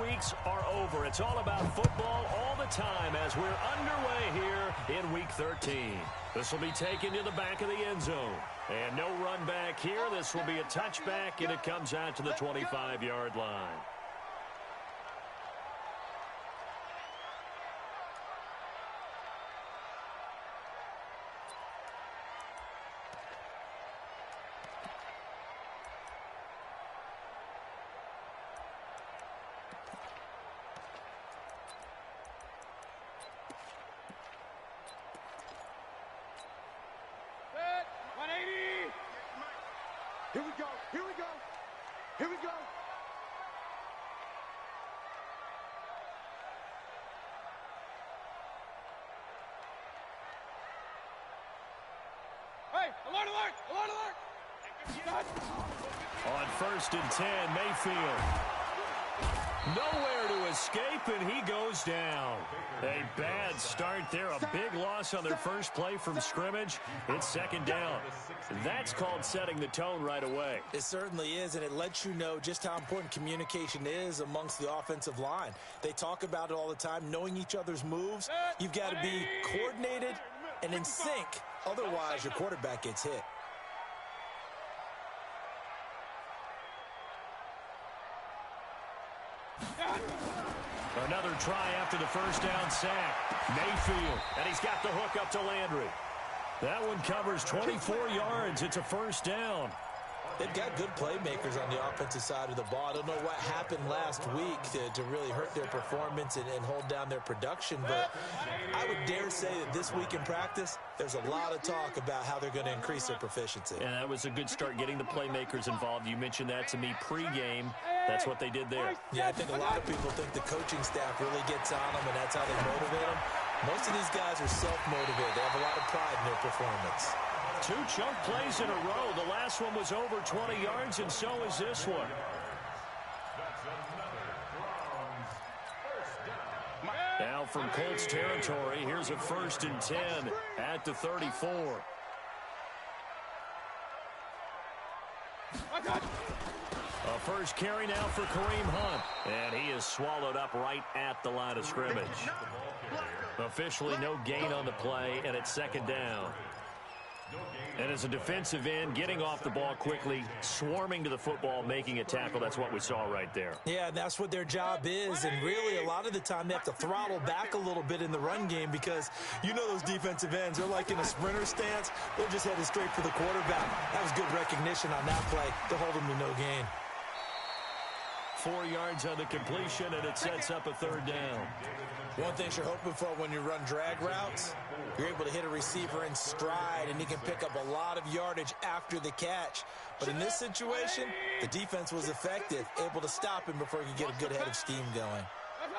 weeks are over. It's all about football all the time as we're underway here in Week 13. This will be taken to the back of the end zone. And no run back here. This will be a touchback, and it comes out to the 25-yard line. Here we go, here we go, here we go. Hey, alert, alert, alert, alert. On 1st and 10, Mayfield. Nowhere to escape, and he goes down. A bad start there, a big loss on their first play from scrimmage. It's 2nd down. That's called setting the tone right away. It certainly is, and it lets you know just how important communication is amongst the offensive line. They talk about it all the time, knowing each other's moves. You've got to be coordinated and in sync. Otherwise, your quarterback gets hit. Another try after the first down sack. Mayfield, and he's got the hook up to Landry. That one covers 24 yards. It's a 1st down. They've got good playmakers on the offensive side of the ball. I don't know what happened last week to really hurt their performance and hold down their production, but I would dare say that this week in practice, there's a lot of talk about how they're going to increase their proficiency. And that was a good start getting the playmakers involved. You mentioned that to me pregame. That's what they did there. Yeah, I think a lot of people think the coaching staff really gets on them, and that's how they motivate them. Most of these guys are self-motivated. They have a lot of pride in their performance. 2 chunk plays in a row. The last one was over 20 yards, and so is this one. Now from Colts territory, here's a 1st and 10 at the 34. A first carry now for Kareem Hunt, and he is swallowed up right at the line of scrimmage. Officially no gain on the play, and it's 2nd down. And as a defensive end, getting off the ball quickly, swarming to the football, making a tackle, that's what we saw right there. Yeah, and that's what their job is, and really a lot of the time they have to throttle back a little bit in the run game because you know those defensive ends, they're like in a sprinter stance. They're just headed straight for the quarterback. That was good recognition on that play to hold them to no gain. 4 yards on the completion, and it sets up a 3rd down. One thing you're hoping for when you run drag routes, you're able to hit a receiver in stride, and he can pick up a lot of yardage after the catch. But in this situation, the defense was effective, able to stop him before he could get a good head of steam going. Ain't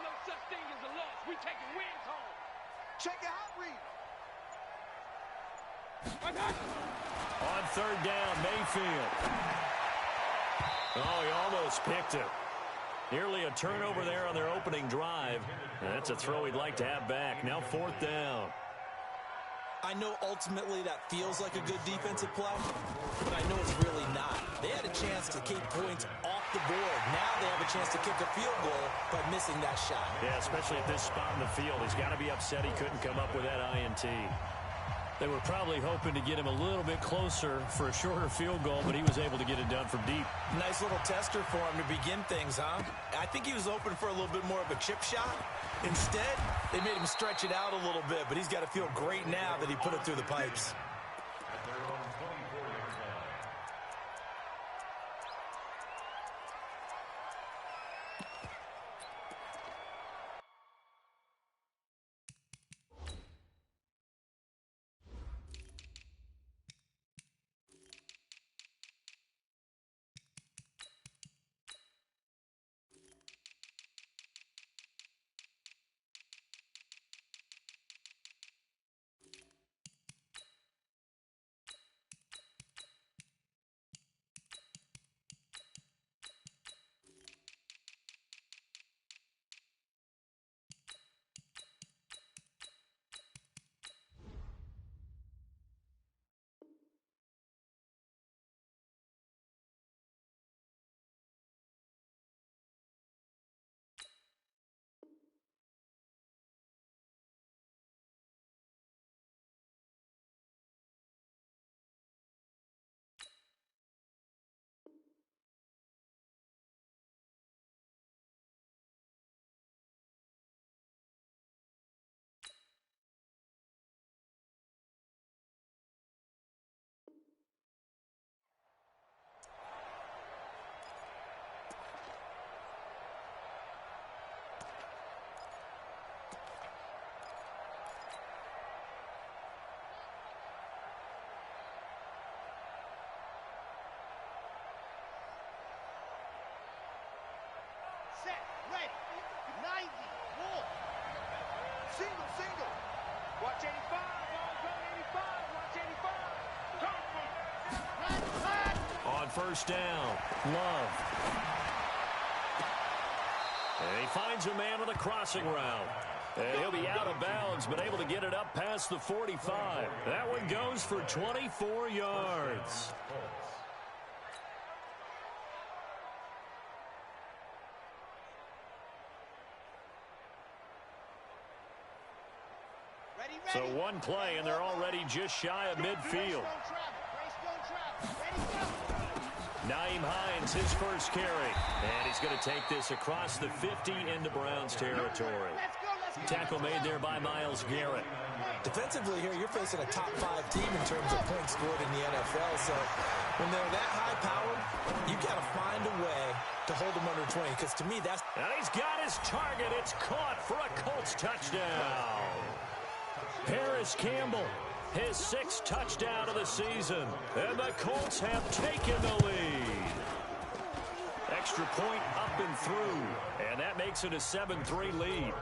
no such thing as a loss. We taking wins home. Check it out, Reed. On 3rd down, Mayfield. Oh, he almost picked it. Nearly a turnover there on their opening drive. That's a throw he'd like to have back. Now 4th down. I know ultimately that feels like a good defensive play, but I know it's really not. They had a chance to keep points off the board. Now they have a chance to kick a field goal by missing that shot. Yeah, especially at this spot in the field. He's got to be upset he couldn't come up with that INT. They were probably hoping to get him a little bit closer for a shorter field goal, but he was able to get it done from deep. Nice little tester for him to begin things, huh? I think he was open for a little bit more of a chip shot. Instead, they made him stretch it out a little bit, but he's got to feel great now that he put it through the pipes. Single. Watch 85. Ball's on 85. Watch 85. On first down, Love. And he finds a man on the crossing route. And he'll be out of bounds, but able to get it up past the 45. That one goes for 24 yards. So one play, and they're already just shy of midfield. Nyheim Hines, his first carry. And he's going to take this across the 50 into Browns territory. Tackle made there by Myles Garrett. Defensively here, you're facing a top-5 team in terms of points scored in the NFL. So when they're that high-powered, you got to find a way to hold them under 20. Because to me, that's... And he's got his target. It's caught for a Colts touchdown. Paris Campbell, his 6th touchdown of the season. And the Colts have taken the lead. Extra point up and through. And that makes it a 7-3 lead.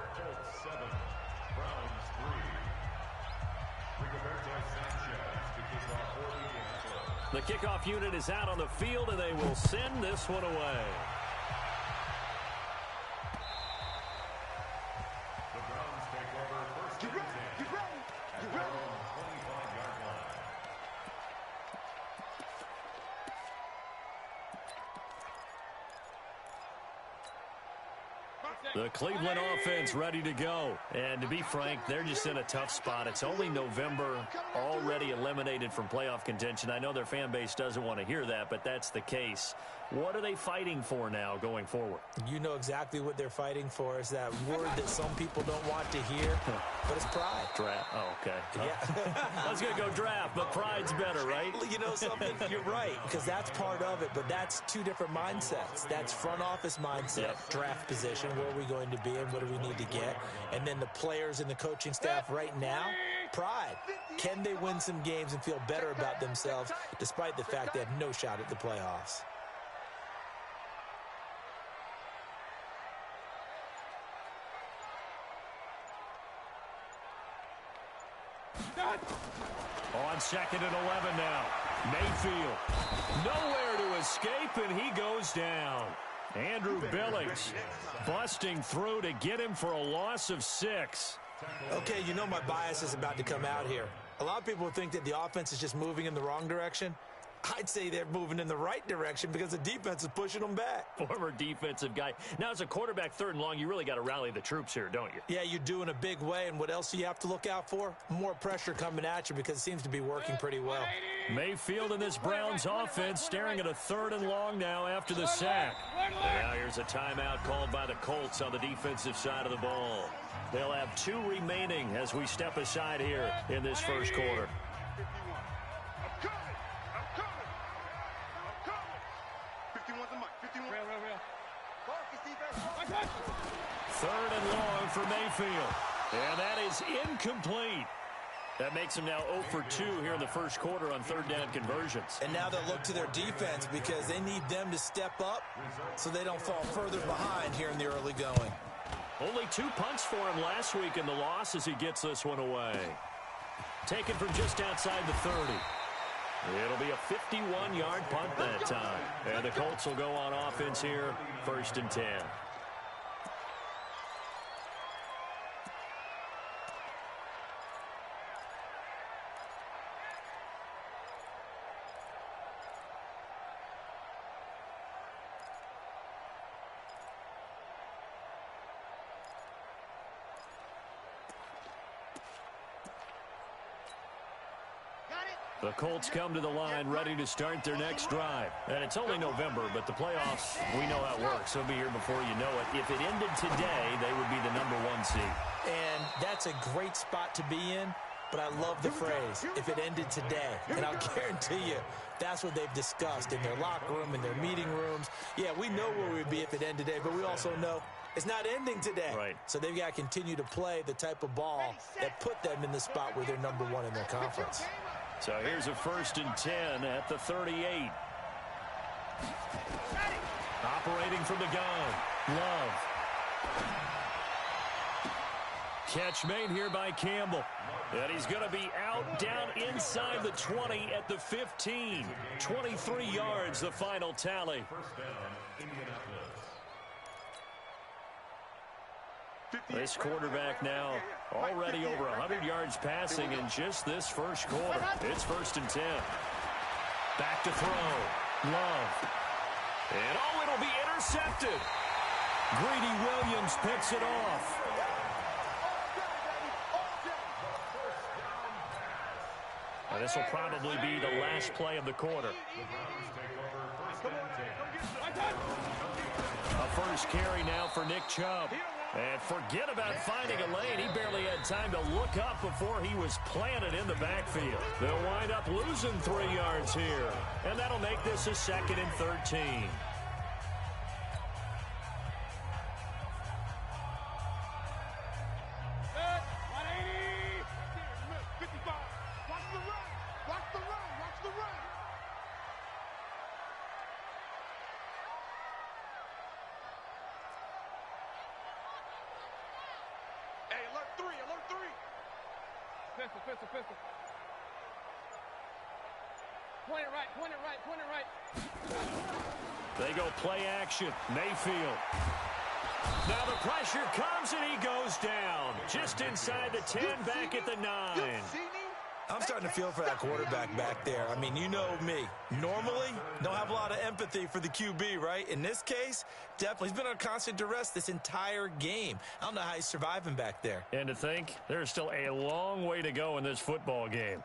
The kickoff unit is out on the field, and they will send this one away. The Cleveland offense ready to go. And to be frank, they're just in a tough spot. It's only November, already eliminated from playoff contention. I know their fan base doesn't want to hear that, but that's the case. What are they fighting for now going forward? You know exactly what they're fighting for. Is that word that some people don't want to hear, but it's pride. Draft. Oh, okay. Yeah. I was going to go draft, but pride's better, right? You know something? You're right, because that's part of it, but that's two different mindsets. That's front office mindset, draft position, where are we going to be and what do we need to get? And then the players and the coaching staff right now, pride. Can they win some games and feel better about themselves despite the fact they have no shot at the playoffs? On 2nd and 11 now. Mayfield. Nowhere to escape, and he goes down. Andrew Billings busting through to get him for a loss of 6. Okay, you know my bias is about to come out here. A lot of people think that the offense is just moving in the wrong direction. I'd say they're moving in the right direction because the defense is pushing them back. Former defensive guy. Now, as a quarterback 3rd and long, you really got to rally the troops here, don't you? Yeah, you do in a big way. And what else do you have to look out for? More pressure coming at you because it seems to be working pretty well. Mayfield in this Browns offense staring at a 3rd and long now after the sack. Now here's a timeout called by the Colts on the defensive side of the ball. They'll have 2 remaining as we step aside here in this first quarter. Third and long for Mayfield. And that is incomplete. That makes them now 0 for 2 here in the first quarter on 3rd down conversions. And now they'll look to their defense because they need them to step up so they don't fall further behind here in the early going. Only 2 punts for him last week in the loss as he gets this one away. Taken from just outside the 30. It'll be a 51-yard punt that time. And the Colts will go on offense here, 1st and 10. The Colts come to the line ready to start their next drive. And it's only November, but the playoffs, we know how it works. They'll be here before you know it. If it ended today, they would be the number 1 seed. And that's a great spot to be in, but I love the phrase, if it ended today. And I'll guarantee you, that's what they've discussed in their locker room, in their meeting rooms. Yeah, we know where we'd be if it ended today, but we also know it's not ending today. Right. So they've got to continue to play the type of ball that put them in the spot where they're number 1 in their conference. So here's a 1st and 10 at the 38. Operating from the gun, Love. Catch made here by Campbell. And he's going to be out down inside the 20 at the 15. 23 yards, the final tally. This quarterback now already over 100 yards passing in just this first quarter. It's 1st and 10. Back to throw. Love. And it'll be intercepted. Greedy Williams picks it off. And this will probably be the last play of the quarter. A first carry now for Nick Chubb. And forget about finding a lane. He barely had time to look up before he was planted in the backfield. They'll wind up losing 3 yards here. And that'll make this a 2nd and 13. Pistol. Point it right. They go play action. Mayfield. Now the pressure comes and he goes down. Just inside the 10, back at the 9. I'm starting to feel for that quarterback back there. I mean, you know me. Normally, don't have a lot of empathy for the QB, right? In this case, definitely. He's been on constant duress this entire game. I don't know how he's surviving back there. And to think, there's still a long way to go in this football game.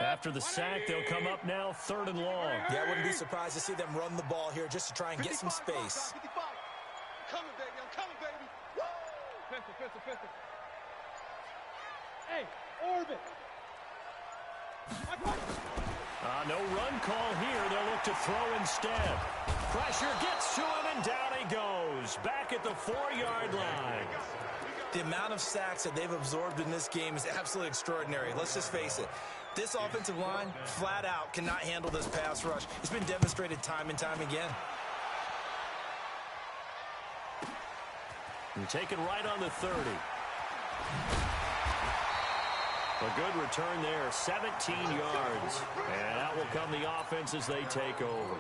After the sack, they'll come up now 3rd and long. Yeah, I wouldn't be surprised to see them run the ball here just to try and get some space. I'm coming, baby. Woo! Pistol. Hey, orbit. No run call here. They'll look to throw instead. Pressure gets to him, and down he goes. Back at the 4-yard line. The amount of sacks that they've absorbed in this game is absolutely extraordinary. Let's just face it. This offensive line, flat out, cannot handle this pass rush. It's been demonstrated time and time again. And taken right on the 30. A good return there, 17 yards. And out will come the offense as they take over.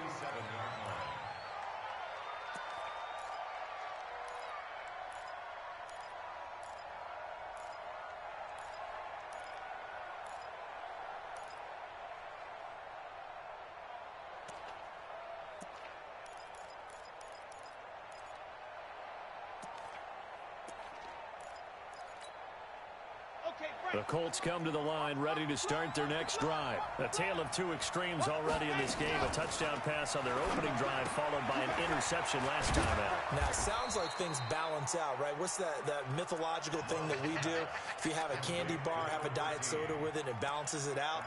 The Colts come to the line, ready to start their next drive. A tale of 2 extremes already in this game. A touchdown pass on their opening drive, followed by an interception last time out. Now, it sounds like things balance out, right? What's that mythological thing that we do? If you have a candy bar, have a diet soda with it, it balances it out.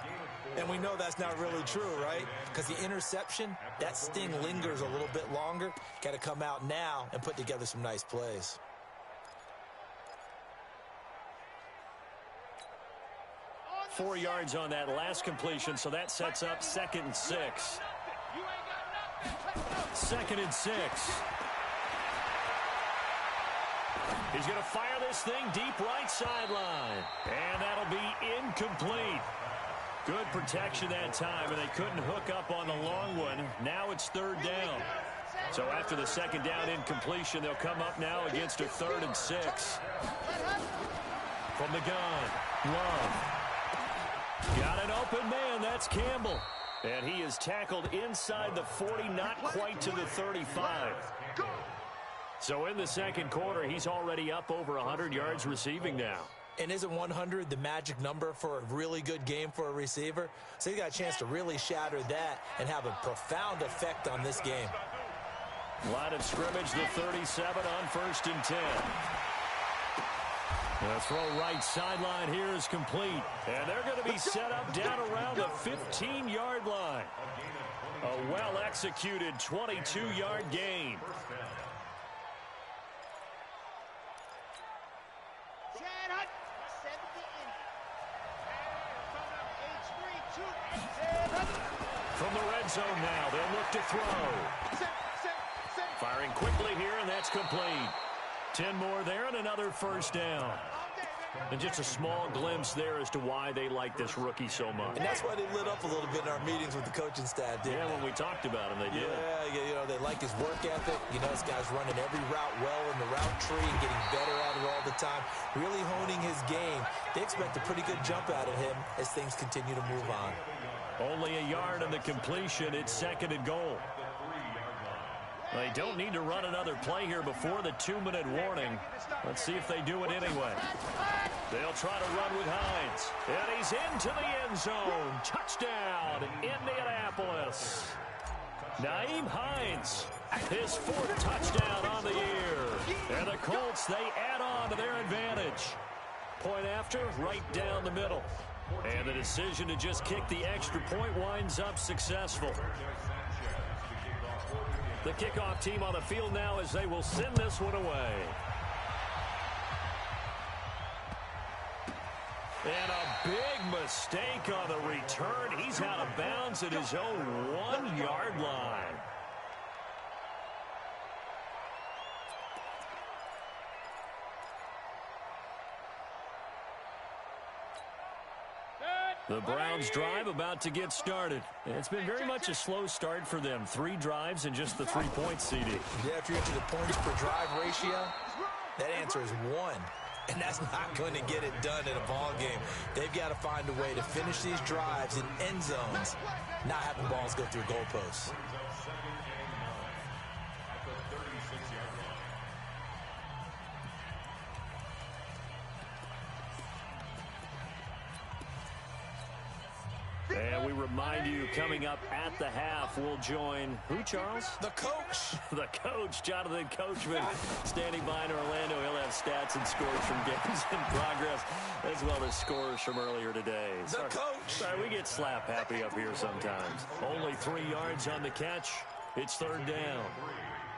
And we know that's not really true, right? Because the interception, that sting lingers a little bit longer. Got to come out now and put together some nice plays. Four yards on that last completion, so that sets up 2nd and 6. 2nd and 6. He's going to fire this thing deep right sideline. And that'll be incomplete. Good protection that time, and they couldn't hook up on the long one. Now it's 3rd down. So after the 2nd down incompletion, they'll come up now against a 3rd and 6. From the gun, Love. Got an open man, that's Campbell. And he is tackled inside the 40, not quite to the 35. So in the 2nd quarter, he's already up over 100 yards receiving now. And isn't 100 the magic number for a really good game for a receiver? So he got a chance to really shatter that and have a profound effect on this game. Line of scrimmage, the 37 on 1st and 10. The throw right sideline here is complete. And they're going to be set up down around the 15-yard line. A well-executed 22-yard gain. From the red zone now, they'll look to throw. Firing quickly here, and that's complete. 10 more there and another first down. And just a small glimpse there as to why they like this rookie so much. And that's why they lit up a little bit in our meetings with the coaching staff, didn't they? When we talked about him, they did. Yeah, you know, they like his work ethic. You know, this guy's running every route well in the route tree and getting better at it all the time, really honing his game. They expect a pretty good jump out of him as things continue to move on. Only a yard on the completion. It's 2nd and goal. They don't need to run another play here before the 2-minute warning. Let's see if they do it anyway. They'll try to run with Hines. And he's into the end zone. Touchdown, Indianapolis. Nyheim Hines, his 4th touchdown on the year. And the Colts, they add on to their advantage. Point after, right down the middle. And the decision to just kick the extra point winds up successful. The kickoff team on the field now as they will send this one away. And a big mistake on the return. He's out of bounds at his own 1-yard line. The Browns drive about to get started. It's been very much a slow start for them. 3 drives and just the 3 points, CD. Yeah, if you're into the points per drive ratio, that answer is 1. And that's not going to get it done in a ball game. They've got to find a way to finish these drives in end zones, not having balls go through goalposts. And we remind you, coming up at the half, we'll join who, Charles? The coach. The coach, Jonathan Coachman, standing by in Orlando. He'll have stats and scores from games in progress, as well as scores from earlier today. The coach. Sorry, we get slap happy up here sometimes. Only 3 yards on the catch. It's 3rd down.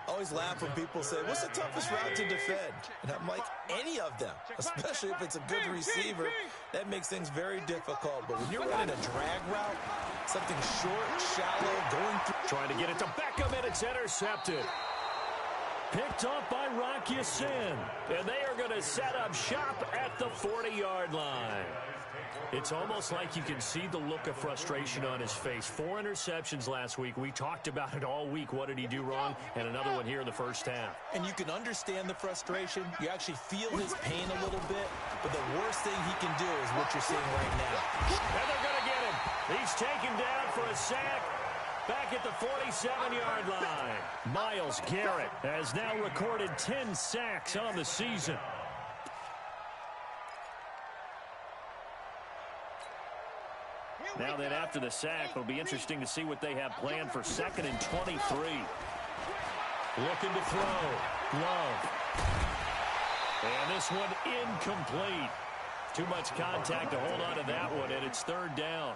I always laugh when people say, what's the toughest route to defend? And I'm like, any of them, especially if it's a good receiver. That makes things very difficult. But when you're running a drag route, something short, shallow, going through. Trying to get it to Beckham, and it's intercepted. Picked off by Rock Ya-Sin. And they are going to set up shop at the 40-yard line. It's almost like you can see the look of frustration on his face. 4 interceptions last week. We talked about it all week. What did he do wrong? And another one here in the first half. And you can understand the frustration. You actually feel his pain a little bit. But the worst thing he can do is what you're seeing right now. And they're going to get him. He's taken down for a sack. Back at the 47-yard line. Myles Garrett has now recorded 10 sacks on the season. Now then, after the sack, it'll be interesting to see what they have planned for 2nd and 23. Looking to throw. Love. And this one incomplete. Too much contact to hold on to that one, and it's 3rd down.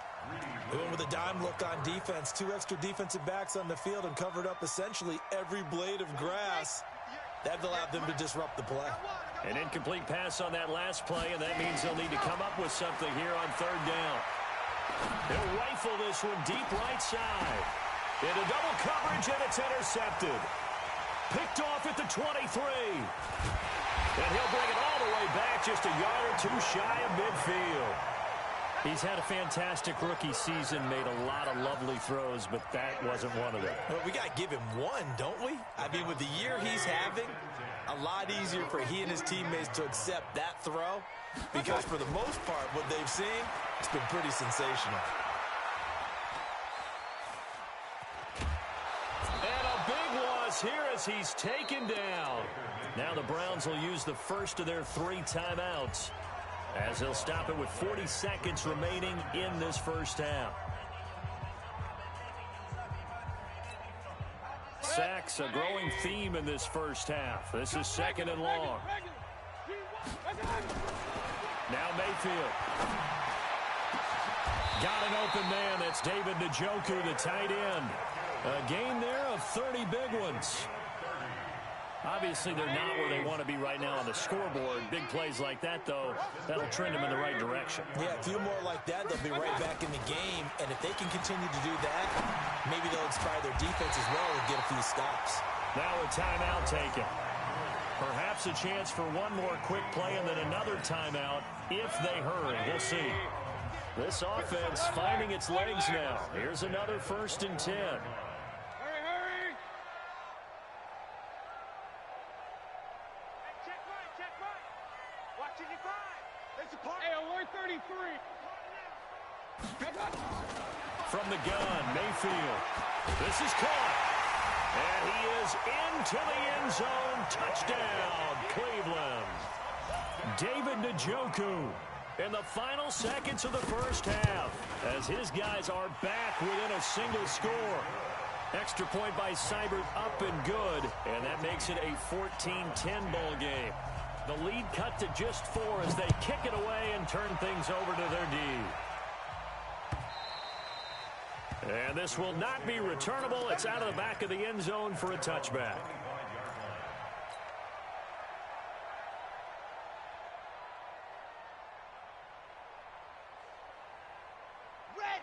Going with a dime look on defense. 2 extra defensive backs on the field and covered up essentially every blade of grass. That allowed them to disrupt the play. An incomplete pass on that last play, and that means they'll need to come up with something here on 3rd down. They'll rifle this one deep right side. Into double coverage, and it's intercepted. Picked off at the 23. And he'll bring it all the way back, just a yard or 2 shy of midfield. He's had a fantastic rookie season, made a lot of lovely throws, but that wasn't one of them. Well, we got to give him one, don't we? I mean, with the year he's having, a lot easier for he and his teammates to accept that throw, because for the most part, what they've seen, it's been pretty sensational. And a big loss here as he's taken down. Now the Browns will use the first of their 3 timeouts, as they'll stop it with 40 seconds remaining in this first half. Sacks, a growing theme in this first half. This is 2nd and long. Now Mayfield. Got an open man. That's David Njoku, the tight end. A gain there of 30 big ones. Obviously, they're not where they want to be right now on the scoreboard. Big plays like that, though, that'll trend them in the right direction. Yeah, a few more like that, they'll be right back in the game. And if they can continue to do that, maybe they'll inspire their defense as well and get a few stops. Now a timeout taken. Perhaps a chance for one more quick play and then another timeout if they hurry. We'll see. This offense finding its legs now. Here's another 1st and 10. Hurry! Check right. Watching your five. Hey, alert 33. From the gun, Mayfield. This is caught. And he is into the end zone. Touchdown, Cleveland. David Njoku in the final seconds of the first half as his guys are back within a single score. Extra point by Seibert up and good, and that makes it a 14-10 ball game. The lead cut to just 4 as they kick it away and turn things over to their D. And this will not be returnable. It's out of the back of the end zone for a touchback.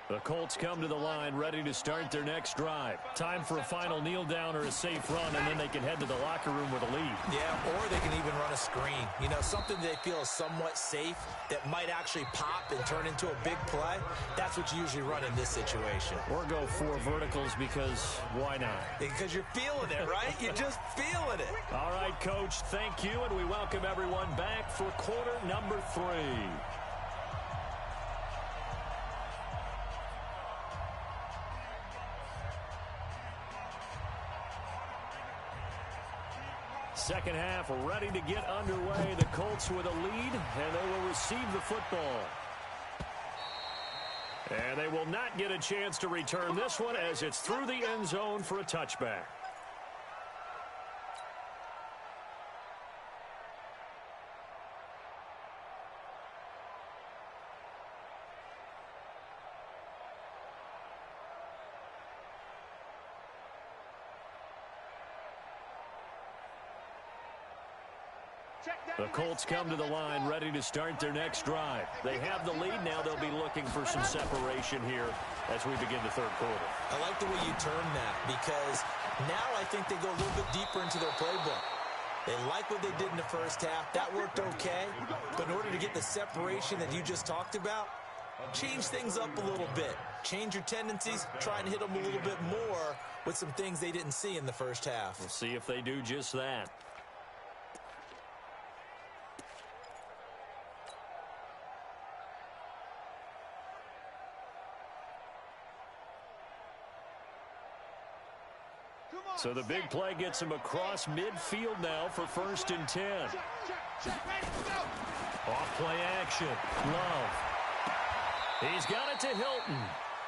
The Colts come to the line ready to start their next drive. Time for a final kneel down or a safe run, and then they can head to the locker room with a lead. Yeah, or they can even run a screen. You know, something they feel is somewhat safe that might actually pop and turn into a big play. That's what you usually run in this situation. Or go 4 verticals because why not? Because you're feeling it, right? You're just feeling it. All right, Coach, thank you, and we welcome everyone back for quarter number 3. Second half ready to get underway. The Colts with a lead, and they will receive the football. And they will not get a chance to return this one as it's through the end zone for a touchback. The Colts come to the line ready to start their next drive. They have the lead now. They'll be looking for some separation here as we begin the third quarter. I like the way you turn that because now I think they go a little bit deeper into their playbook. They like what they did in the first half. That worked okay. But in order to get the separation that you just talked about, change things up a little bit. Change your tendencies. Try and hit them a little bit more with some things they didn't see in the first half. We'll see if they do just that. So the big play gets him across midfield now for 1st and 10. Off play action. Love. He's got it to Hilton.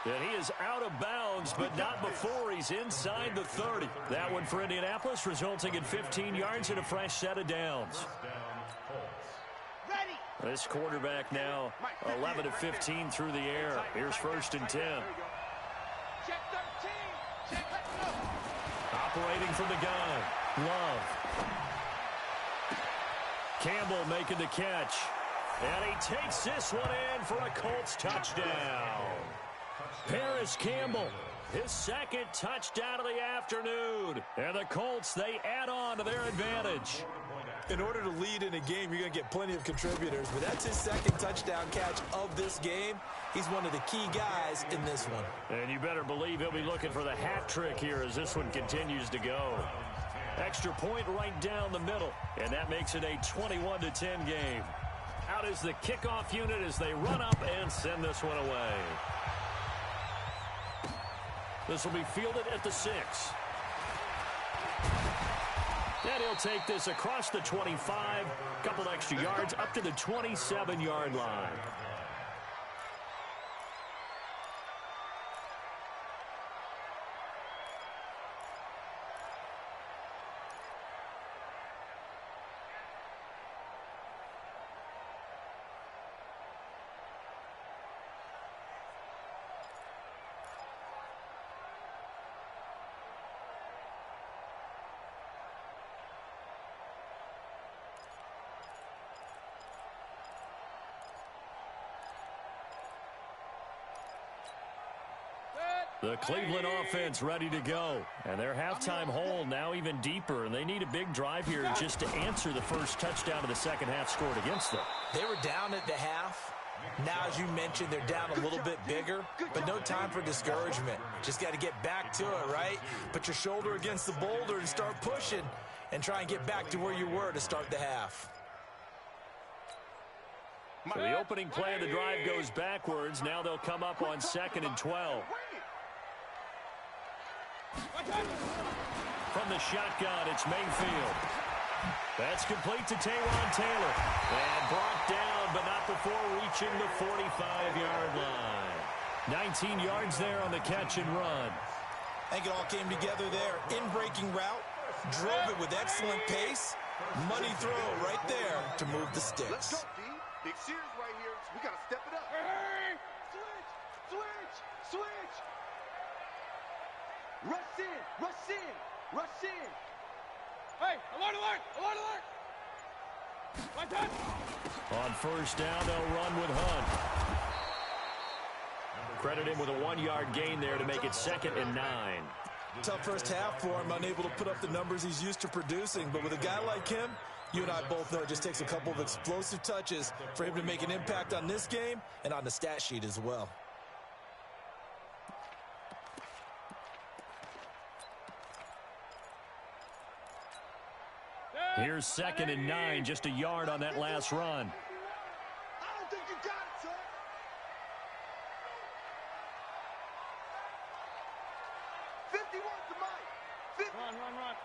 And he is out of bounds, but not before he's inside the 30. That one for Indianapolis, resulting in 15 yards and a fresh set of downs. This quarterback now 11 of 15 through the air. Here's 1st and 10. Operating from the gun. Love. Campbell making the catch. And he takes this one in for a Colts touchdown. Paris Campbell, his second touchdown of the afternoon. And the Colts, they add on to their advantage. In order to lead in a game, you're going to get plenty of contributors, but that's his second touchdown catch of this game. He's one of the key guys in this one. And you better believe he'll be looking for the hat trick here as this one continues to go. Extra point right down the middle, and that makes it a 21-10 game. Out is the kickoff unit as they run up and send this one away. This will be fielded at the 6. And he'll take this across the 25, couple extra yards up to the 27-yard line. The Cleveland offense ready to go. And their halftime hole now even deeper. And they need a big drive here just to answer the first touchdown of the second half scored against them. They were down at the half. Now, as you mentioned, they're down a little bit bigger, but no time for discouragement. Just got to get back to it, right? Put your shoulder against the boulder and start pushing and try and get back to where you were to start the half. So the opening play of the drive goes backwards. Now they'll come up on 2nd and 12. From the shotgun, it's Mayfield. That's complete to Taywan Taylor. And brought down, but not before reaching the 45-yard line. 19 yards there on the catch and run. I think it all came together there. In-breaking route, drove it with excellent pace. Money throw right there to move the sticks. Let's go, D. Big series right here. We got to step it up. Hey! Switch! Switch! Switch! Rush in! Rush in! Rush in! Hey! Alert! Alert! Alert! Alert! Right touch! On first down, they'll run with Hunt. Credit him with a 1-yard gain there to make it 2nd and 9. Tough first half for him, unable to put up the numbers he's used to producing. But with a guy like him, you and I both know it just takes a couple of explosive touches for him to make an impact on this game and on the stat sheet as well. Here's 2nd and 9, just a yard on that last run. I don't think you got it, son. '51's the mic. Run.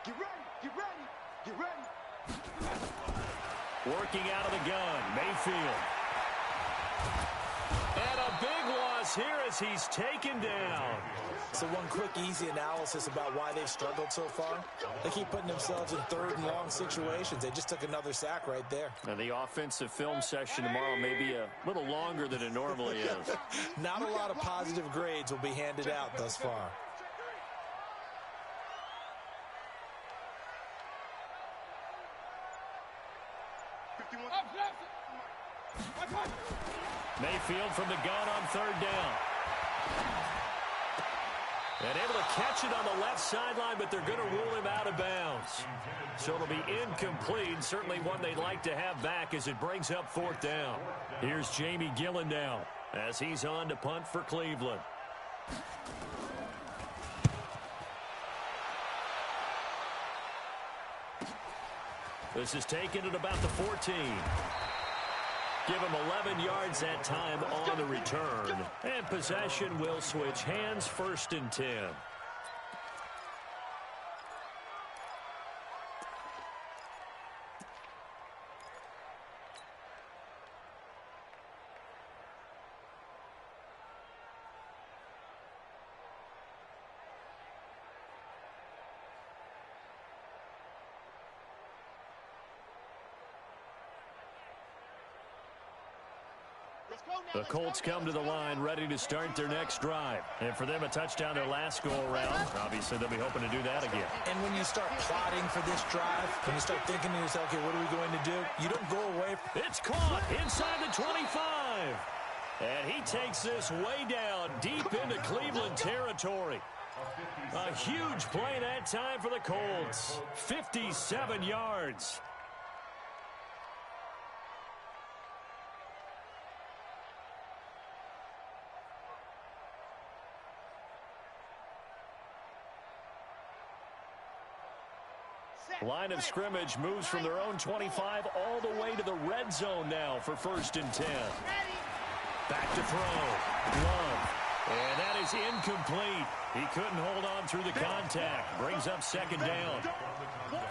Get ready. Get ready. Get ready. Working out of the gun, Mayfield. And a big loss here as he's taken down. So one quick, easy analysis about why they've struggled so far. They keep putting themselves in 3rd and long situations. They just took another sack right there. And the offensive film session tomorrow may be a little longer than it normally is. Not a lot of positive grades will be handed out thus far. Mayfield from the gun on 3rd down. And able to catch it on the left sideline, but they're going to rule him out of bounds. So it'll be incomplete. Certainly one they'd like to have back as it brings up 4th down. Here's Jamie Gillen now as he's on to punt for Cleveland. This is taken at about the 14. Give him 11 yards that time on the return. And possession will switch hands, 1st and 10. The Colts come to the line ready to start their next drive. And for them, a touchdown their last go-around. Obviously, they'll be hoping to do that again. And when you start plotting for this drive, when you start thinking to yourself, okay, what are we going to do? You don't go away. It's caught inside the 25. And he takes this way down, deep into Cleveland territory. A huge play that time for the Colts. 57 yards. Line of scrimmage moves from their own 25 all the way to the red zone now for 1st and 10. Back to throw. Love. And that is incomplete. He couldn't hold on through the contact. Brings up 2nd down.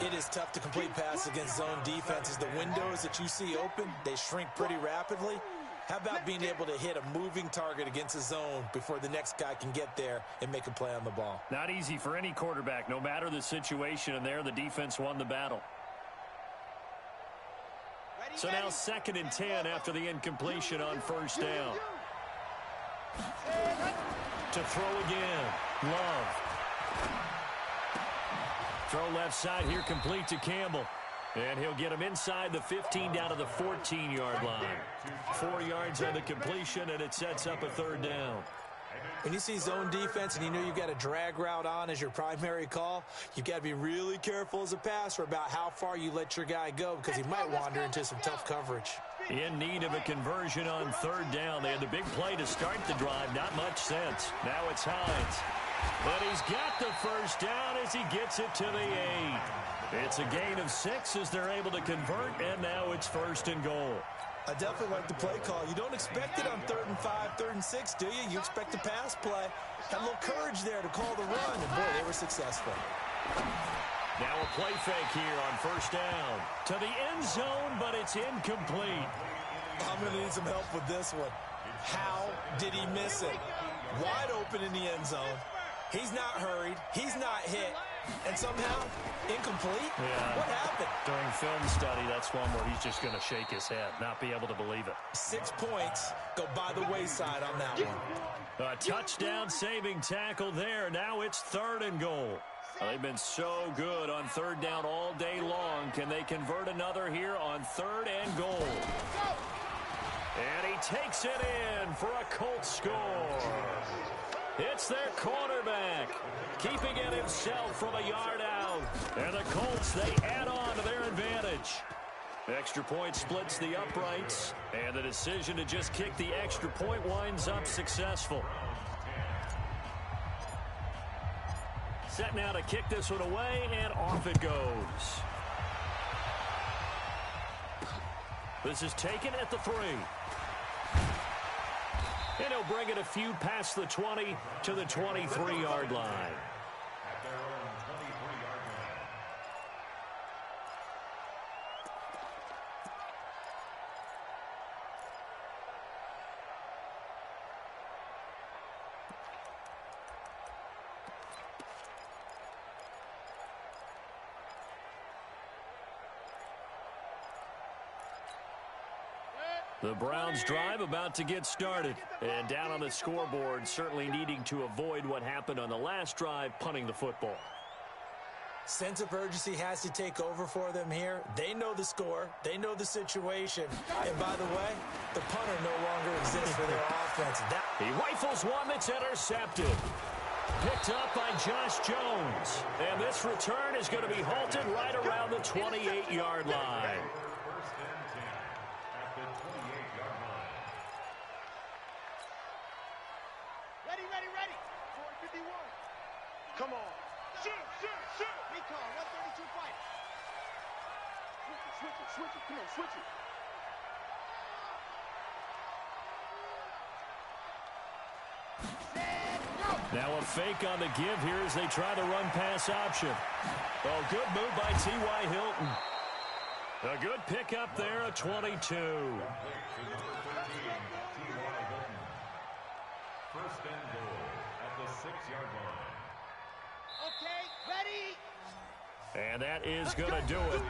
It is tough to complete passes against zone defenses. The windows that you see open, they shrink pretty rapidly. How about being able to hit a moving target against a zone before the next guy can get there and make a play on the ball? Not easy for any quarterback, no matter the situation, and there the defense won the battle. So now 2nd and 10 after the incompletion on 1st down. To throw again. Love. Throw left side here, complete to Campbell. And he'll get him inside the 15 down to the 14-yard line. 4 yards on the completion, and it sets up a 3rd down. When you see zone defense and you know you've got a drag route on as your primary call, you've got to be really careful as a passer about how far you let your guy go because he might wander into some tough coverage. In need of a conversion on third down. They had the big play to start the drive. Not much sense. Now it's Hines. And he's got the first down as he gets it to the 8. It's a gain of 6 as they're able to convert, and now it's 1st and goal. I definitely like the play call. You don't expect it on 3rd and 5, 3rd and 6, do you? You expect a pass play. Had a little courage there to call the run, and boy, they were successful. Now a play fake here on 1st down. To the end zone, but it's incomplete. I'm going to need some help with this one. How did he miss it? Wide open in the end zone. He's not hurried. He's not hit. And somehow, incomplete? Yeah. What happened? During film study, that's one where he's just going to shake his head, not be able to believe it. 6 points go by the wayside on that one. A touchdown saving tackle there. Now it's 3rd and goal. They've been so good on 3rd down all day long. Can they convert another here on 3rd and goal? And he takes it in for a Colts score. It's their quarterback, keeping it himself from a yard out. And the Colts, they add on to their advantage. Extra point splits the uprights, and the decision to just kick the extra point winds up successful. Set now to kick this one away, and off it goes. This is taken at the 3. And he'll bring it a few past the 20 to the 23-yard line. The Browns drive about to get started. And down on the scoreboard, certainly needing to avoid what happened on the last drive, punting the football. Sense of urgency has to take over for them here. They know the score. They know the situation. And by the way, the punter no longer exists for their offense. He rifles one that's intercepted. Picked up by Josh Jones. And this return is going to be halted right around the 28-yard line. Ready. 451. Come on. Shoot. Recon, 132 fight. Switch it. Come on, switch it. Now a fake on the give here as they try the run-pass option. Oh, good move by T.Y. Hilton. A good pickup there, a 22. First and goal at the 6-yard line. Okay, ready. And that is going to do it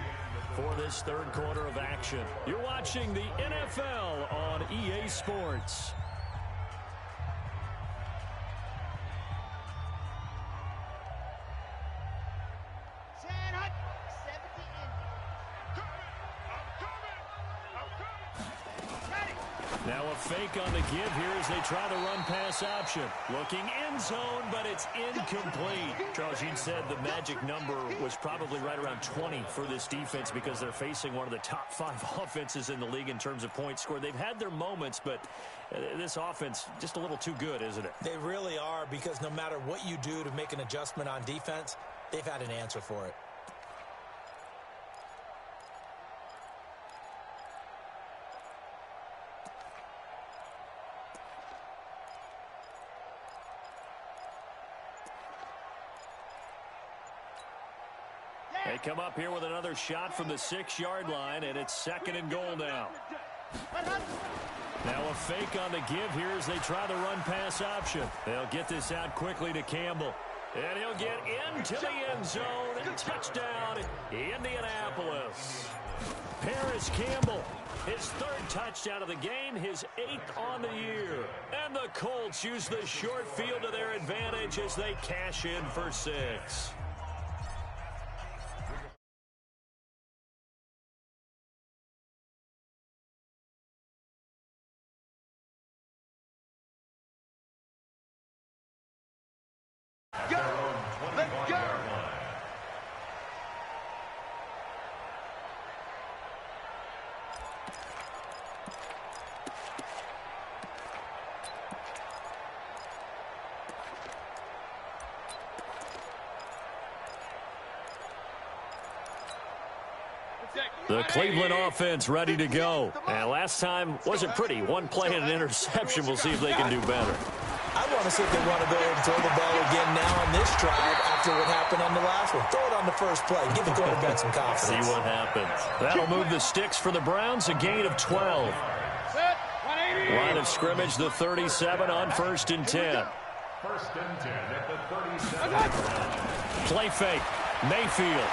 for this 3rd quarter of action. You're watching the NFL on EA Sports. Now a fake on the give here as they try the run-pass option. Looking end zone, but it's incomplete. Charles, you said the magic number was probably right around 20 for this defense because they're facing one of the top 5 offenses in the league in terms of points scored. They've had their moments, but this offense just a little too good, isn't it? They really are, because no matter what you do to make an adjustment on defense, they've had an answer for it. They come up here with another shot from the 6-yard line, and it's 2nd and goal now. Now a fake on the give here as they try the run-pass option. They'll get this out quickly to Campbell. And he'll get into the end zone. Touchdown, Indianapolis. Paris Campbell, his 3rd touchdown of the game, his 8th on the year. And the Colts use the short field to their advantage as they cash in for 6. The Cleveland offense ready to go. And last time wasn't pretty. One play and an interception. We'll see if they can do better. I want to see if they want to go ahead and throw the ball again now on this drive after what happened on the last one. Throw it on the first play. Give the quarterback some confidence. See what happens. That'll move the sticks for the Browns, a gain of 12. Line of scrimmage, the 37 on 1st and 10. 1st and 10 at the 37. Play fake. Mayfield.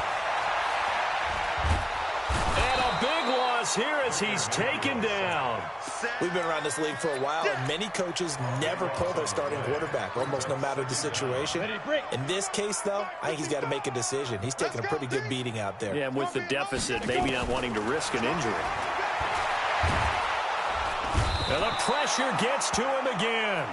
And a big loss here as he's taken down. We've been around this league for a while, and many coaches never pull their starting quarterback, almost no matter the situation. In this case, though, I think he's got to make a decision. He's taking a pretty good beating out there. Yeah, and with the deficit, maybe not wanting to risk an injury. And the pressure gets to him again.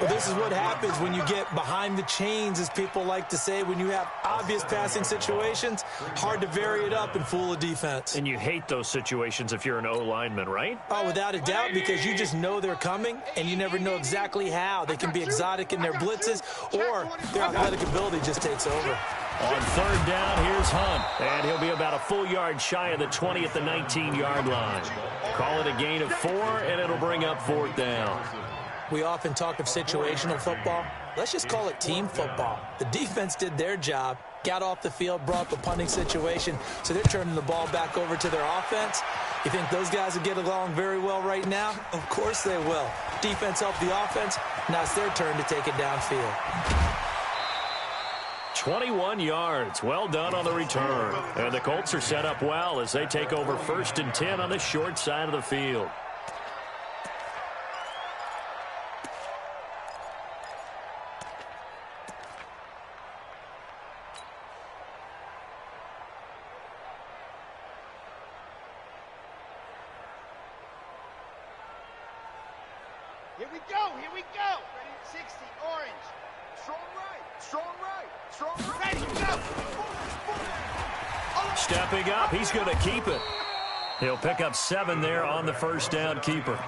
Well, this is what happens when you get behind the chains, as people like to say. When you have obvious passing situations, hard to vary it up and fool a defense. And you hate those situations if you're an O-lineman, right? Oh, without a doubt, because you just know they're coming, and you never know exactly how. They can be exotic in their blitzes, or their athletic ability just takes over. On 3rd down, here's Hunt. And he'll be about a full yard shy of the 20 at the 19-yard line. Call it a gain of 4, and it'll bring up 4th down. We often talk of situational football. Let's just call it team football. The defense did their job, got off the field, brought up a punting situation, so they're turning the ball back over to their offense. You think those guys will get along very well right now? Of course they will. Defense helped the offense. Now it's their turn to take it downfield. 21 yards. Well done on the return. And the Colts are set up well as they take over 1st and 10 on the short side of the field. Here we go, here we go. Ready, 60, orange. Strong right, strong right, strong right. Ready, go. Stepping up, he's going to keep it. He'll pick up 7 there on the 1st down keeper.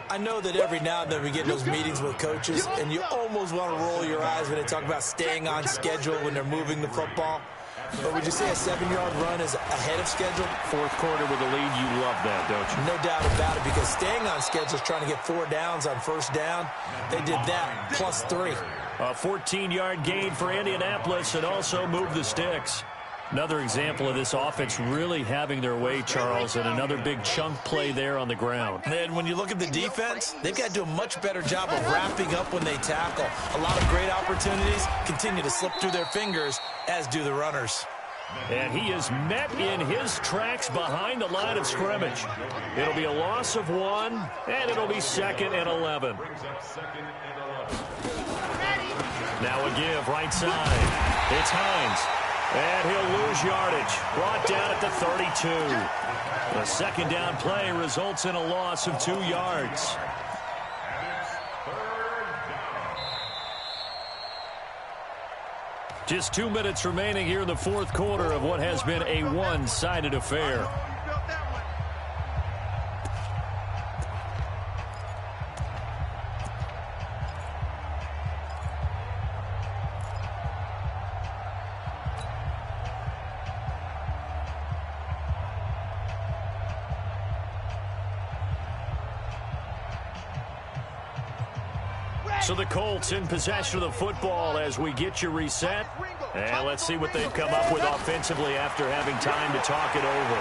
I know that every now and then we get those meetings with coaches, and you almost want to roll your eyes when they talk about staying on schedule when they're moving the football. But would you say a 7-yard run is ahead of schedule? 4th quarter with a lead, you love that, don't you? No doubt about it, because staying on schedule is trying to get 4 downs on 1st down. They did that, plus 3. A 14-yard gain for Indianapolis and also move the sticks. Another example of this offense really having their way, Charles, and another big chunk play there on the ground. And when you look at the defense, they've got to do a much better job of wrapping up when they tackle. A lot of great opportunities continue to slip through their fingers, as do the runners. And he is met in his tracks behind the line of scrimmage. It'll be a loss of 1, and it'll be 2nd and 11. Now a give right side. It's Hines. And he'll lose yardage. Brought down at the 32. The 2nd down play results in a loss of 2 yards. Just 2 minutes remaining here in the 4th quarter of what has been a one-sided affair. So the Colts in possession of the football as we get you reset. And let's see what they've come up with offensively after having time to talk it over.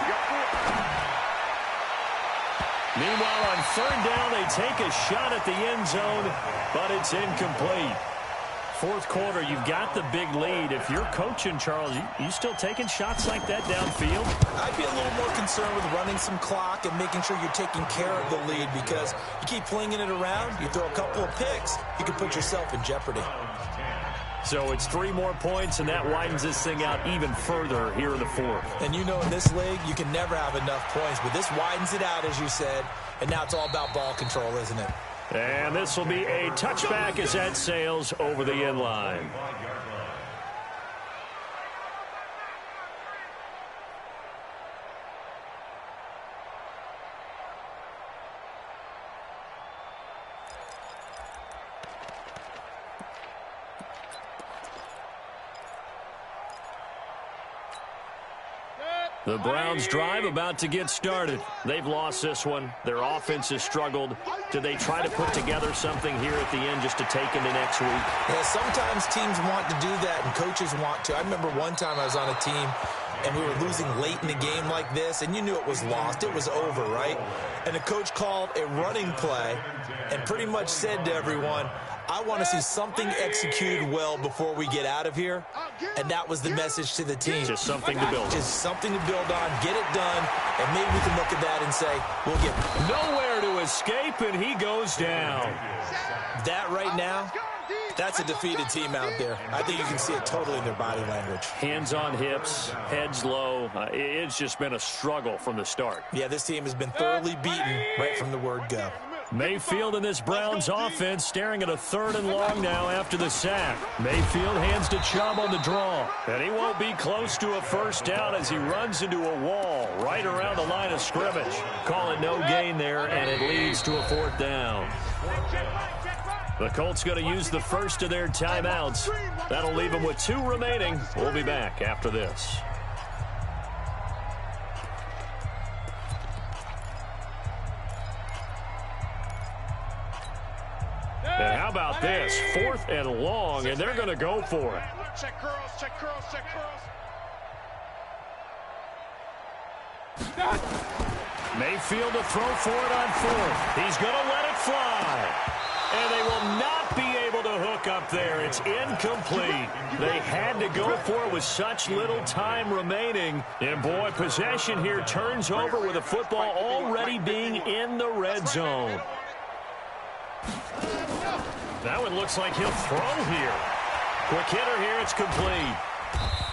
Meanwhile, on 3rd down, they take a shot at the end zone, but it's incomplete. 4th quarter, you've got the big lead. If you're coaching, Charles, you still taking shots like that downfield? I'd be a little more concerned with running some clock and making sure you're taking care of the lead, because you keep flinging it around, you throw a couple of picks, you can put yourself in jeopardy. So it's 3 more points, and that widens this thing out even further here in the 4th. And you know in this league, you can never have enough points, but this widens it out, as you said, and now it's all about ball control, isn't it? And this will be a touchback as that sails over the end line. The Browns drive about to get started. They've lost this one. Their offense has struggled. Do they try to put together something here at the end just to take into next week? Yeah, sometimes teams want to do that and coaches want to. I remember one time I was on a team and we were losing late in the game like this, and you knew it was lost. It was over, right? And the coach called a running play and pretty much said to everyone, I want to see something executed well before we get out of here. And that was the message to the team. Just something to build on. Just something to build on, get it done, and maybe we can look at that and say, we'll get nowhere to escape, and he goes down. That right now, that's a defeated team out there. I think you can see it totally in their body language. Hands on hips, heads low. It's just been a struggle from the start. Yeah, this team has been thoroughly beaten right from the word go. Mayfield and this Browns offense staring at a 3rd and long now after the sack. Mayfield hands to Chubb on the draw. And he won't be close to a first down as he runs into a wall right around the line of scrimmage. Call it no gain there, and it leads to a 4th down. The Colts going to use the first of their timeouts. That'll leave them with 2 remaining. We'll be back after this. And how about this? 4th and long, and they're going to go for it. Check curls, check curls, check curls. Mayfield to throw for it on 4th. He's going to let it fly. And they will not be able to hook up there. It's incomplete. They had to go for it with such little time remaining. And, boy, possession here turns over with the football already being in the red zone. That one looks like he'll throw here. Quick hitter here, it's complete.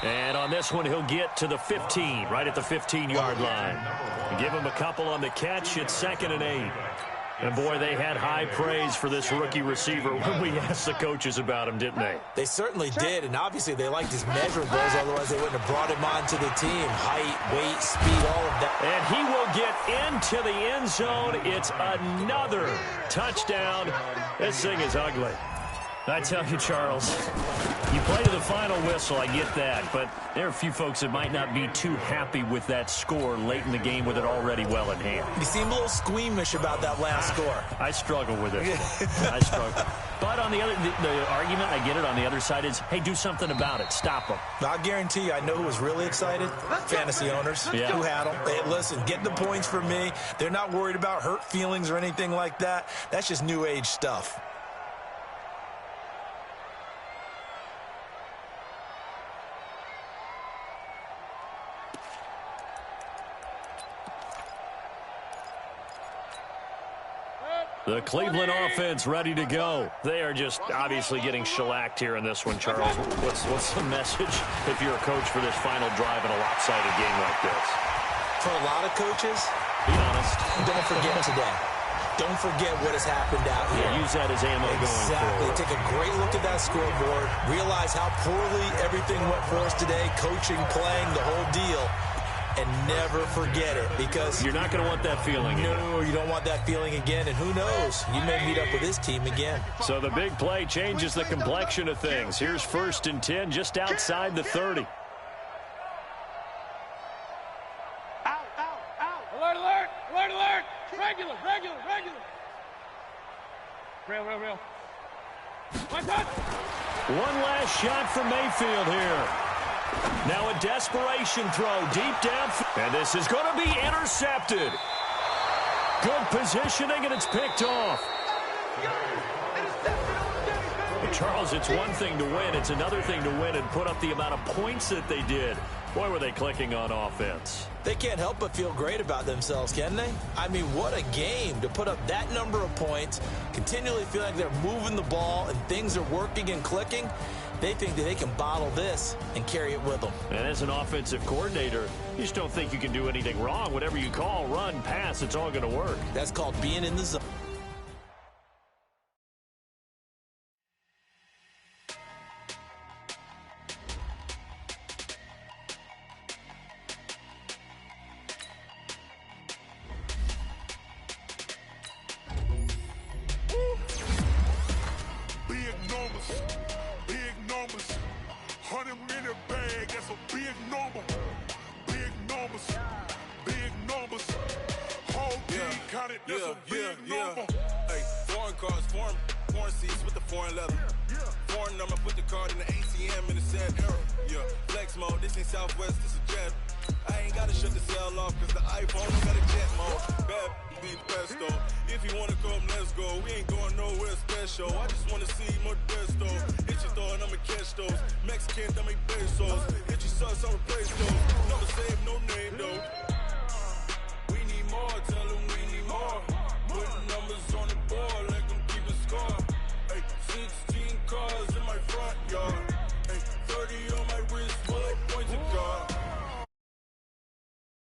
And on this one, he'll get to the 15, right at the 15-yard line. Give him a couple on the catch. It's 2nd and 8. And, boy, they had high praise for this rookie receiver when we asked the coaches about him, didn't they? They certainly did, and obviously they liked his measurables, otherwise they wouldn't have brought him onto the team. Height, weight, speed, all of that. And he will get into the end zone. It's another touchdown. This thing is ugly. I tell you, Charles, you play to the final whistle, I get that, but there are a few folks that might not be too happy with that score late in the game with it already well in hand. You seem a little squeamish about that last score. I struggle with it. I struggle. But on the other, the argument, I get it, on the other side is, hey, do something about it. Stop them. I guarantee you, I know who was really excited. Fantasy owners. Yeah. Who had them. Hey, listen, get the points for me. They're not worried about hurt feelings or anything like that. That's just new age stuff. The Cleveland offense ready to go. They are just obviously getting shellacked here in this one, Charles. What's the message if you're a coach for this final drive in a lopsided game like this? For a lot of coaches, be honest, don't forget today. Don't forget what has happened out here. Use that as ammo going forward. Take a great look at that scoreboard. Realize how poorly everything went for us today. Coaching, playing, the whole deal. And never forget it, because you're not going to want that feeling. No, you don't want that feeling again. And who knows? You may meet up with this team again. So the big play changes the complexion of things. Here's 1st and 10 just outside the 30. Out, alert, alert, alert, alert. Regular. Real. One last shot for Mayfield here. Now a desperation throw deep down. And this is going to be intercepted. Good positioning, and it's picked off. But Charles, it's one thing to win. It's another thing to win and put up the amount of points that they did. Boy, were they clicking on offense. They can't help but feel great about themselves, can they? I mean, what a game to put up that number of points, continually feel like they're moving the ball and things are working and clicking. They think that they can bottle this and carry it with them. And as an offensive coordinator, you just don't think you can do anything wrong. Whatever you call, run, pass, it's all going to work. That's called being in the zone. Big numbers, 100 minute bag, that's a big number. Big numbers. got it. This a big number. Hey, foreign cars, foreign seats with the foreign leather. Foreign number, put the card in the ATM in the sad era. Yeah, flex mode, this ain't Southwest, this a jet. I ain't gotta shut the cell off, cause the iPhone got a jet mode. Bad be pesto. If you wanna come, let's go. We ain't going nowhere special. I just wanna see more desto. Hit your throw and I'ma catch those. Mexican, I make pesos. Hit your sus, I'll replace those. Never save no name.